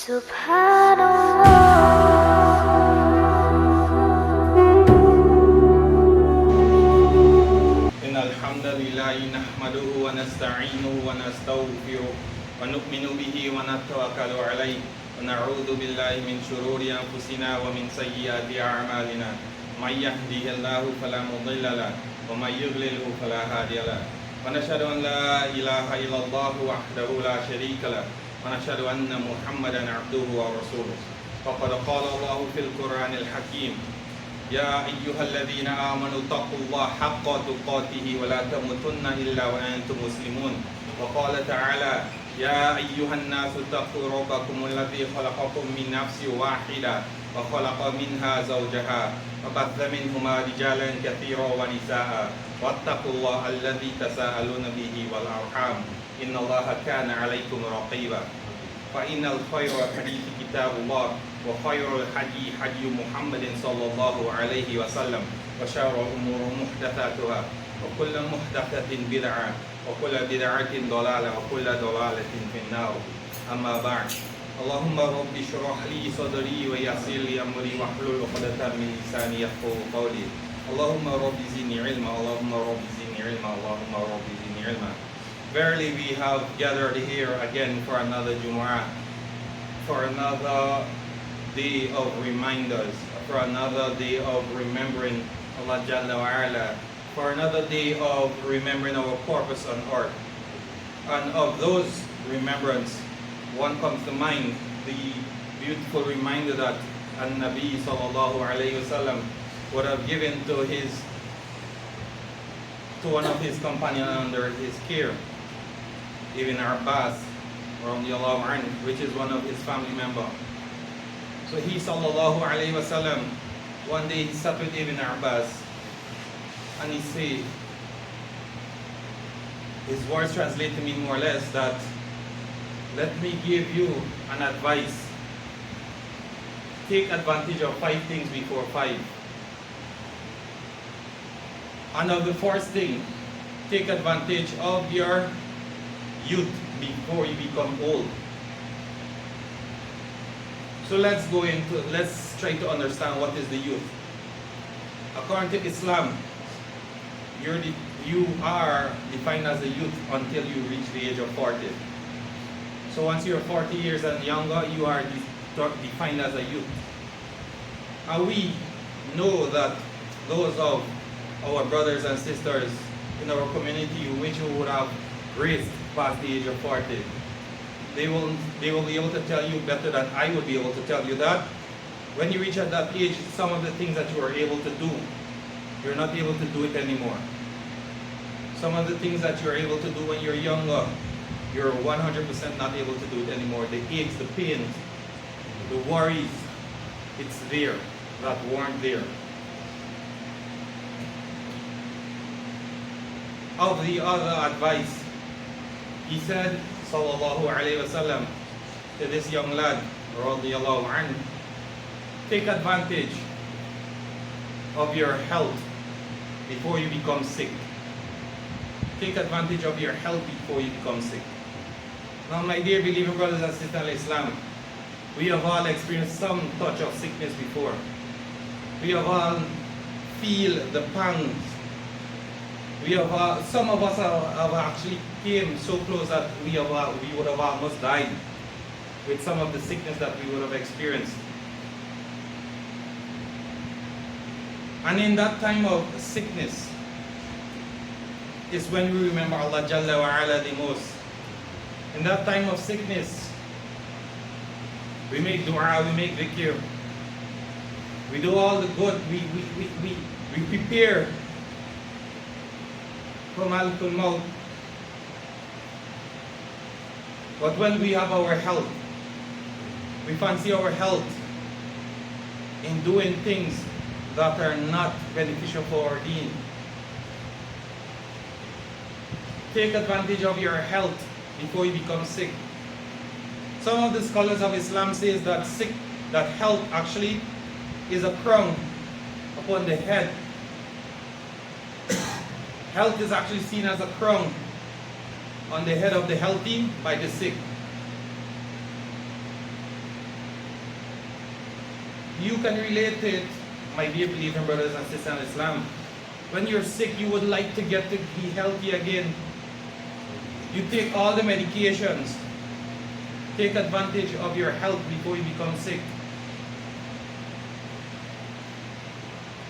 إن الحمد لله نحمده ونستعينه ونستغفره ونؤمن به ونتوكل عليه ونعوذ بالله من شرور أنفسنا ومن سيئات أعمالنا من يهده الله فلا مضل له ومن يضلله فلا هادي له ونشهد أن لا إله إلا الله وحده لا شريك له ونشهد أن محمدا عبده ورسوله فقد قال الله في القرآن الحكيم يا أيها الذين آمنوا اتقوا الله حق تقاته ولا تموتن إلا وأنتم مسلمون وقال تعالى يا أيها الناس اتقوا ربكم الذي خلقكم من نفس واحدة وخلق منها زوجها وبث منهما رجالا كثيرا ونساء واتقوا الله الذي تساءلون به والأرحام إن الله كان عليكم رقيبا فإن الخير الحديث كتاب الله وخير الحدي حدي محمد صلى الله عليه وسلم وشر الأمور محدثاتها وكل محدثة بدعة وكل بدعة ضلالة وكل ضلالة في النار أما بعد اللهم رب اشرح لي صدري ويسر لي أمري واحلل عقدة من لساني يفقهوا قولي اللهم رب زدني علما اللهم رب زدني علما اللهم رب زدني علما. Verily we have gathered here again for another Jumu'ah, for another day of reminders, for another day of remembering Allah Jalla wa Ala, for another day of remembering our purpose on earth. And of those remembrance, one comes to mind, the beautiful reminder that An-Nabi sallallahu alayhi wasallam would have given to one of his companions under his care, Ibn Abbas, which is one of his family members. So he sallallahu alayhi wasallam, one day he sat with Ibn Abbas and he said, his words translate to me more or less that, let me give you an advice. Take advantage of 5 things before 5. And of the first thing, take advantage of your youth before you become old. So let's try to understand what is the youth. According to Islam, you are defined as a youth until you reach the age of 40. So once you're 40 years and younger, you are defined as a youth. And we know that those of our brothers and sisters in our community which would have raised past the age of 40, they will be able to tell you better than I would be able to tell you that when you reach at that age, some of the things that you were able to do, you're not able to do it anymore. Some of the things that you're able to do when you're younger, you're 100% not able to do it anymore. The aches, the pains, the worries, it's there, that weren't there. Of the other advice, he said, sallallahu alayhi wasallam, to this young lad, radiyallahu anhu, take advantage of your health before you become sick. Take advantage of your health before you become sick. Now, my dear believing brothers and sisters in Islam, we have all experienced some touch of sickness before. We have all feel the pangs. Some of us have actually came so close that we would have almost died with some of the sickness that we would have experienced. And in that time of sickness is when we remember Allah Jalla wa Ala the most. In that time of sickness, we make dua, we make dhikr, we do all the good, we prepare for Malakul Maut. But when we have our health, we fancy our health in doing things that are not beneficial for our deen. Take advantage of your health before you become sick. Some of the scholars of Islam says that health actually is a crown upon the head. Health is actually seen as a crown on the head of the healthy by the sick. You can relate to it, my dear believing brothers and sisters in Islam. When you're sick, you would like to get to be healthy again. You take all the medications. Take advantage of your health before you become sick.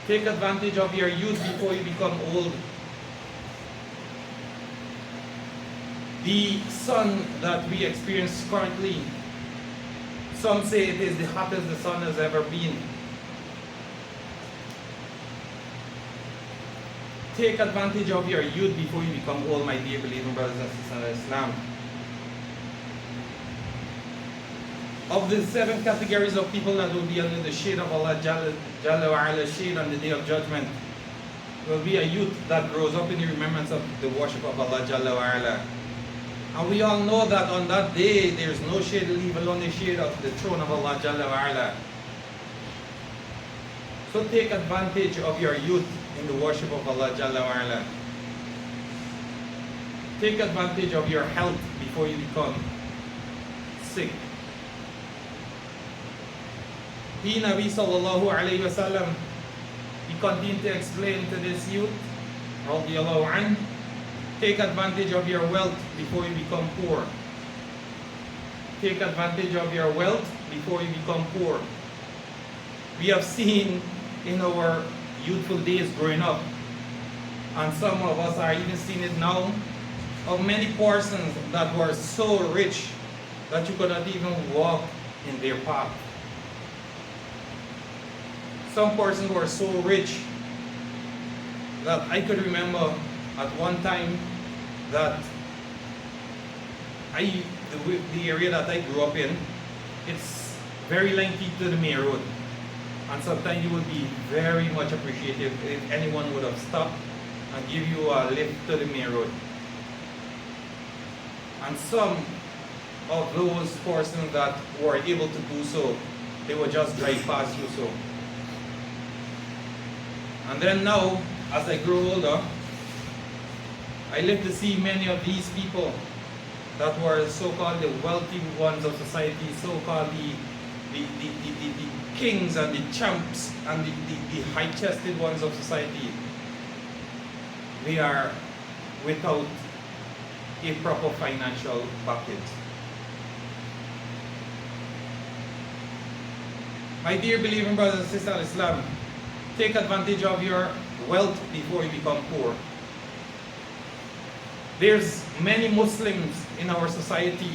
Take advantage of your youth before you become old. The sun that we experience currently, some say it is the hottest the sun has ever been. Take advantage of your youth before you become old, my dear believing brothers and sisters in Islam. Of the 7 categories of people that will be under the shade of Allah Jalla wa Ala shade on the day of judgment, will be a youth that grows up in the remembrance of the worship of Allah Jalla wa Ala. And we all know that on that day, there's no shade, leave alone the shade of the throne of Allah Jalla wa Ala. So take advantage of your youth in the worship of Allah Jalla wa Ala. Take advantage of your health before you become sick. He, Nabi sallallahu alayhi wa sallam, he continued to explain to this youth, radiallahu anhu, take advantage of your wealth before you become poor. Take advantage of your wealth before you become poor. We have seen in our youthful days growing up, and some of us are even seeing it now, of many persons that were so rich that you could not even walk in their path. Some persons were so rich that I could remember at one time that the area that I grew up in, it's very lengthy to the main road. And sometimes you would be very much appreciative if anyone would have stopped and give you a lift to the main road. And some of those persons that were able to do so, they would just drive past you so. And then now, as I grow older, I live to see many of these people that were so-called the wealthy ones of society, so-called the kings and the champs and the high-chested ones of society. They are without a proper financial bucket. My dear believing brothers and sisters in Islam, take advantage of your wealth before you become poor. There's many Muslims in our society,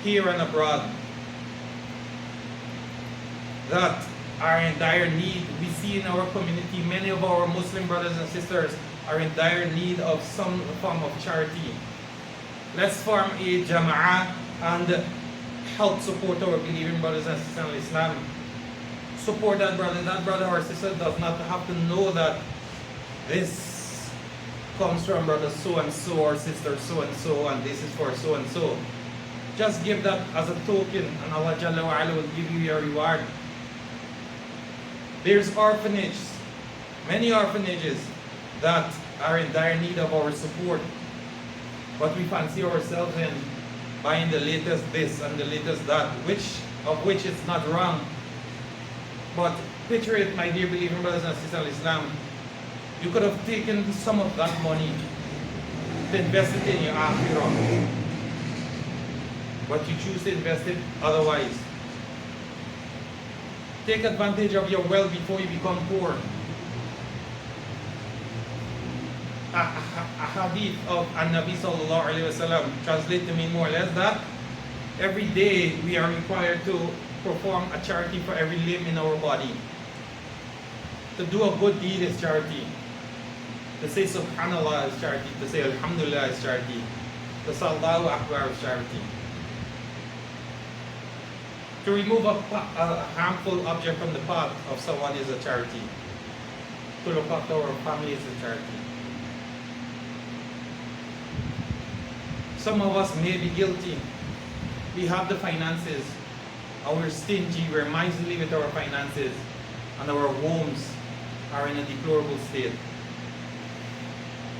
here and abroad, that are in dire need. We see in our community, many of our Muslim brothers and sisters are in dire need of some form of charity. Let's form a jama'ah and help support our believing brothers and sisters in Islam. Support that brother. That brother or sister does not have to know that this comes from brother so-and-so or sister so-and-so and this is for so-and-so. Just give that as a token and Allah Jalla wa Ala will give you your reward. There's orphanages, many orphanages that are in dire need of our support. But we fancy ourselves in buying the latest this and the latest that, of which it's not wrong. But picture it, my dear believing brothers and sisters in Islam. You could have taken some of that money to invest it in your akhirah. But you choose to invest it otherwise. Take advantage of your wealth before you become poor. A hadith of An-Nabi sallallahu alayhi wa sallam translate to me more or less that every day we are required to perform a charity for every limb in our body. To do a good deed is charity. To say Subhanallah is charity. To say Alhamdulillah is charity. To say Allahu Akbar is charity. To remove a harmful object from the path of someone is a charity. To look after our family is a charity. Some of us may be guilty. We have the finances. We're stingy, we're miserly with our finances, and our homes are in a deplorable state.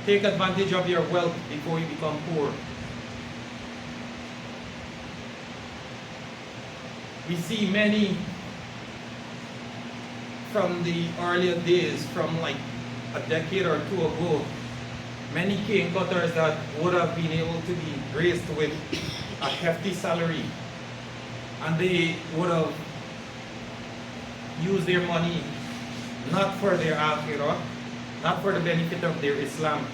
Take advantage of your wealth before you become poor. We see many from the earlier days, from like a decade or two ago, many cane cutters that would have been able to be graced with a hefty salary, and they would have used their money not for their akhirah, not for the benefit of their Islam.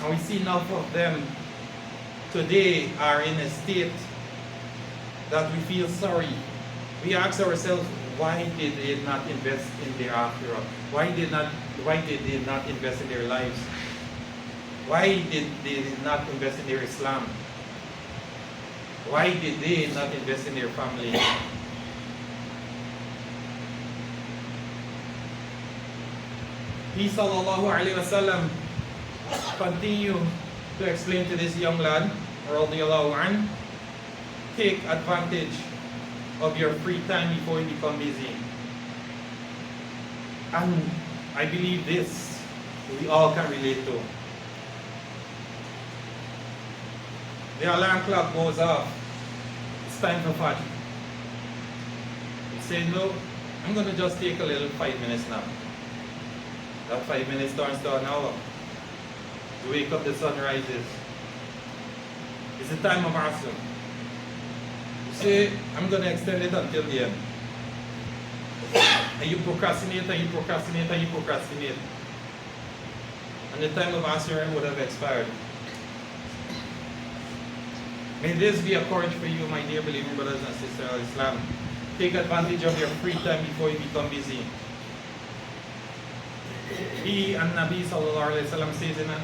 And we see enough of them today are in a state that we feel sorry. We ask ourselves, why did they not invest in their akhirah? Why did they not invest in their lives? Why did they not invest in their Islam? Why did they not invest in their family? He sallallahu alaihi wasallam continue to explain to this young lad, radiyallahu an, take advantage of your free time before you become busy. And I believe this we all can relate to. The alarm clock goes off. It's time for fun. You say, no, I'm going to just take a little 5 minutes now. That 5 minutes turns to an hour. You wake up, the sun rises. It's the time of Asr. You say, I'm going to extend it until the end. And you procrastinate, and you procrastinate, and you procrastinate. And the time of Asr would have expired. May this be a courage for you, my dear believing brothers and sisters of Islam. Take advantage of your free time before you become busy. He and Nabi sallallahu alayhi wa sallam says in a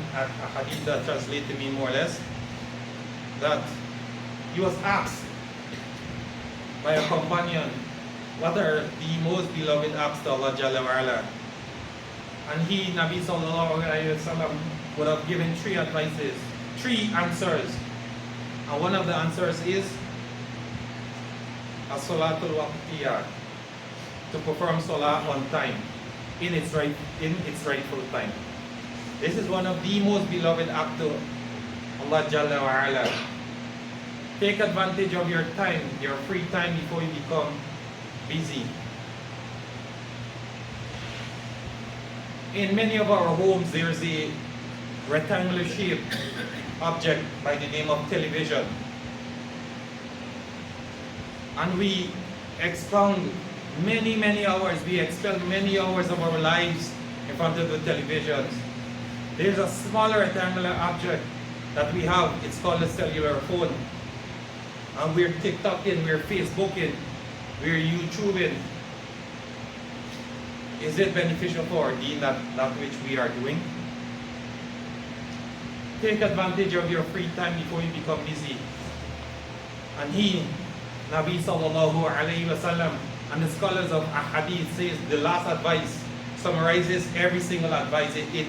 hadith that translates to me more or less, that he was asked by a companion, what are the most beloved acts to Allah Jalla wa Ala? And he, Nabi sallallahu alayhi wa sallam, would have given three answers. And one of the answers is as-salatul waqtiyah, to perform salah on time, in its rightful time. This is one of the most beloved acts to Allah Jalla wa Ala. Take advantage of your time, your free time, before you become busy. In many of our homes, there's a rectangular shaped object by the name of television, and we expound many hours, we expel many hours of our lives in front of the televisions. There's a smaller rectangular object that we have, it's called a cellular phone, and we're TikToking, we're Facebooking, we're YouTubing. Is it beneficial for our deen, that which we are doing? Take advantage of your free time before you become busy. And he, Nabi sallallahu alayhi wa sallam, and the scholars of hadith says the last advice summarizes every single advice. It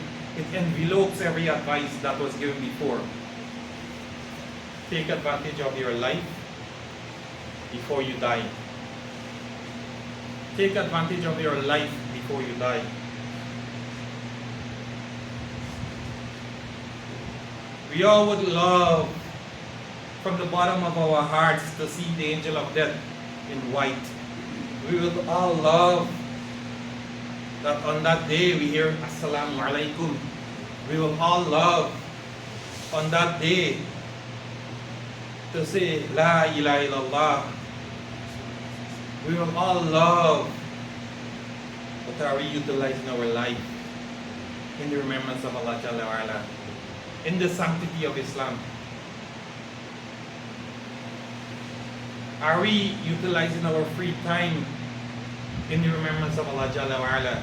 envelopes every advice that was given before. Take advantage of your life before you die. Take advantage of your life before you die. We all would love, from the bottom of our hearts, to see the angel of death in white. We would all love that on that day we hear Assalamu alaikum. We will all love on that day to say La ilaha illallah. We will all love, but are we utilizing our life in the remembrance of Allah Jalla wa Ala, in the sanctity of Islam? Are we utilizing our free time in the remembrance of Allah Jalla wa Ala?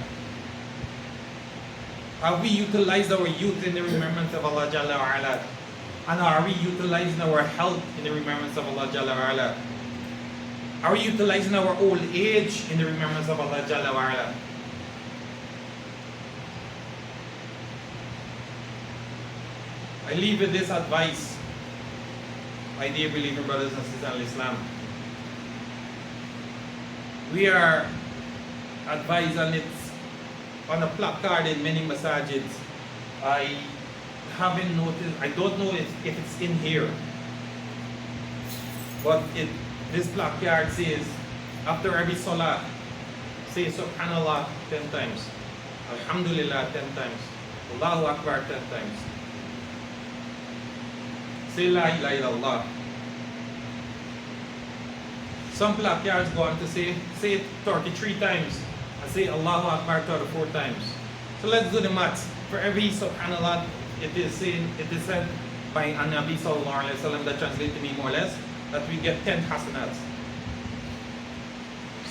Have we utilized our youth in the remembrance of Allah Jalla wa Ala? And are we utilizing our health in the remembrance of Allah Jalla wa Ala? Are we utilizing our old age in the remembrance of Allah Jalla wa Ala? I leave with this advice, my dear believing brothers and sisters in Islam. We are advised, and it's on a placard in many masajids. I haven't noticed, I don't know if it's in here, but this placard says, after every salah, Say Subhanallah 10 times. Alhamdulillah 10 times. Allahu Akbar 10 times. Say La ilaha illallah. Some placards go on to say it 33 times and say Allahu Akbar 34 times. So let's do the maths. For every Subhanallah, it is said by An-Nabi Sallallahu Alaihi Wasallam, that translates to me more or less, that we get 10 hasanats.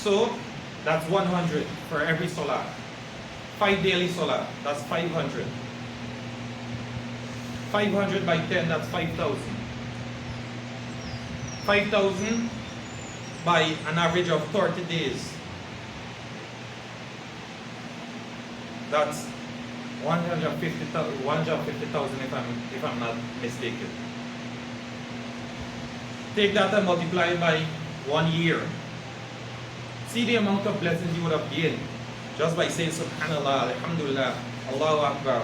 So that's 100 for every salah. 5 daily salah, that's 500. 500 by 10, that's 5,000. 5,000 by an average of 30 days. That's 150,000 if I'm not mistaken. Take that and multiply it by 1 year. See the amount of blessings you would have gained just by saying Subhanallah, Alhamdulillah, Allahu Akbar.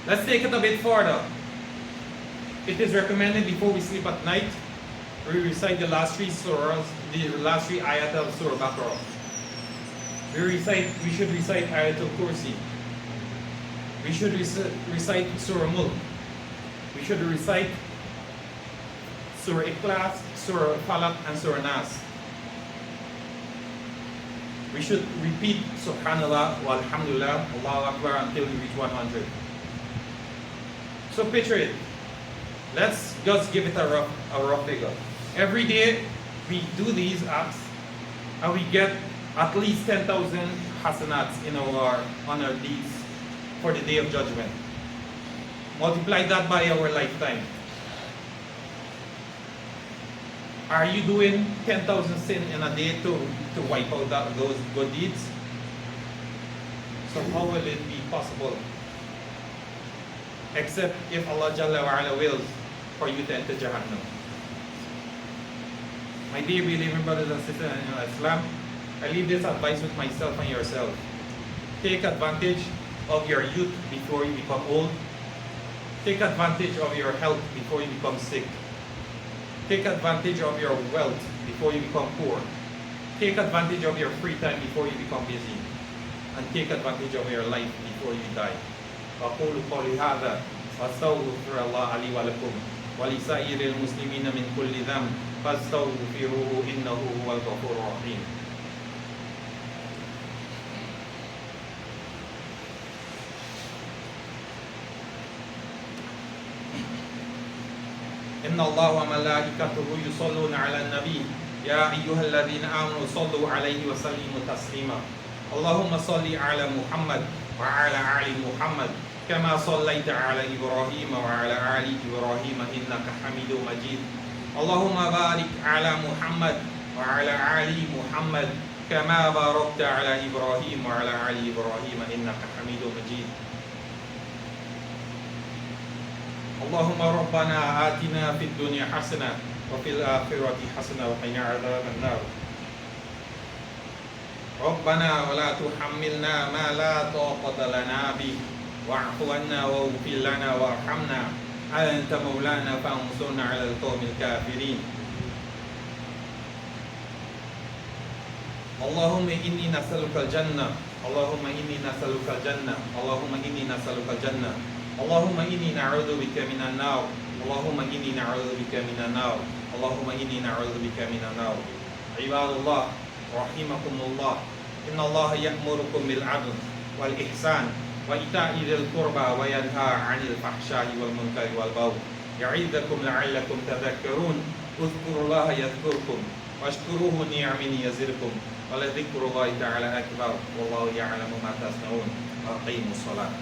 Let's take it a bit further. It is recommended before we sleep at night, we recite the last 3 surahs, the last 3 ayat of Surah Baqarah. We should recite Ayatul Kursi. We should recite Surah Mulk. We should recite Surah Ikhlas, Surah Falaq, and Surah Nas. We should repeat Subhanallah, Walhamdulillah, Allahu Akbar until we reach 100. So picture it. Let's just give it a rough figure. Every day we do these acts and we get at least 10,000 hasanats on our deeds for the day of judgment. Multiply that by our lifetime. Are you doing 10,000 sin in a day to wipe out those good deeds? So how will it be possible? Except if Allah Jalla wa Ala wills for you to enter Jahannam. My dear believing brothers and sisters in Islam, I leave this advice with myself and yourself. Take advantage of your youth before you become old. Take advantage of your health before you become sick. Take advantage of your wealth before you become poor. Take advantage of your free time before you become busy. And take advantage of your life before you die. أقول قولي هذا وأستغفر الله لي ولكم ولسائر المسلمين من كل ذنب فاستغفروه إنه هو الغفور الرحيم. إن الله وملائكته يصلون على النبي يا أيها الذين آمنوا صلوا عليه وسلموا تسليما. اللهم صل على محمد وعلى آل محمد كما صليت على إبراهيم وعلى آل إبراهيم إنك حميد مجيد. اللهم بارك على محمد وعلى آل محمد كما باركت على إبراهيم وعلى آل إبراهيم إنك حميد مجيد. اللهم ربنا آتنا في الدنيا حسنة وفي الآخرة حسنة وقنا عذاب النار. ربنا ولا تحملنا ما لا طاقة لنا به واعف عنا واغفر لنا وارحمنا أنت مولانا فانصرنا على القوم الكافرين. اللهم إني نسألك الجنة. اللهم إني نسألك الجنة. اللهم إني نسألك الجنة. اللهم إني نعوذ بك من النار. اللهم إني نعوذ بك من النار. اللهم إني نعوذ بك من النار. عباد الله رحمكم الله، إن الله يأمركم بالعدل والإحسان وإيتاء ذي القربى وينهى عن الفحشاء والمنكر والبغي يعظكم لعلكم تذكرون. اذكروا الله يذكركم واشكروه نعمه يزدكم ولذكر الله تعالى أكبر والله يعلم ما تصنعون. أقيموا الصلاة.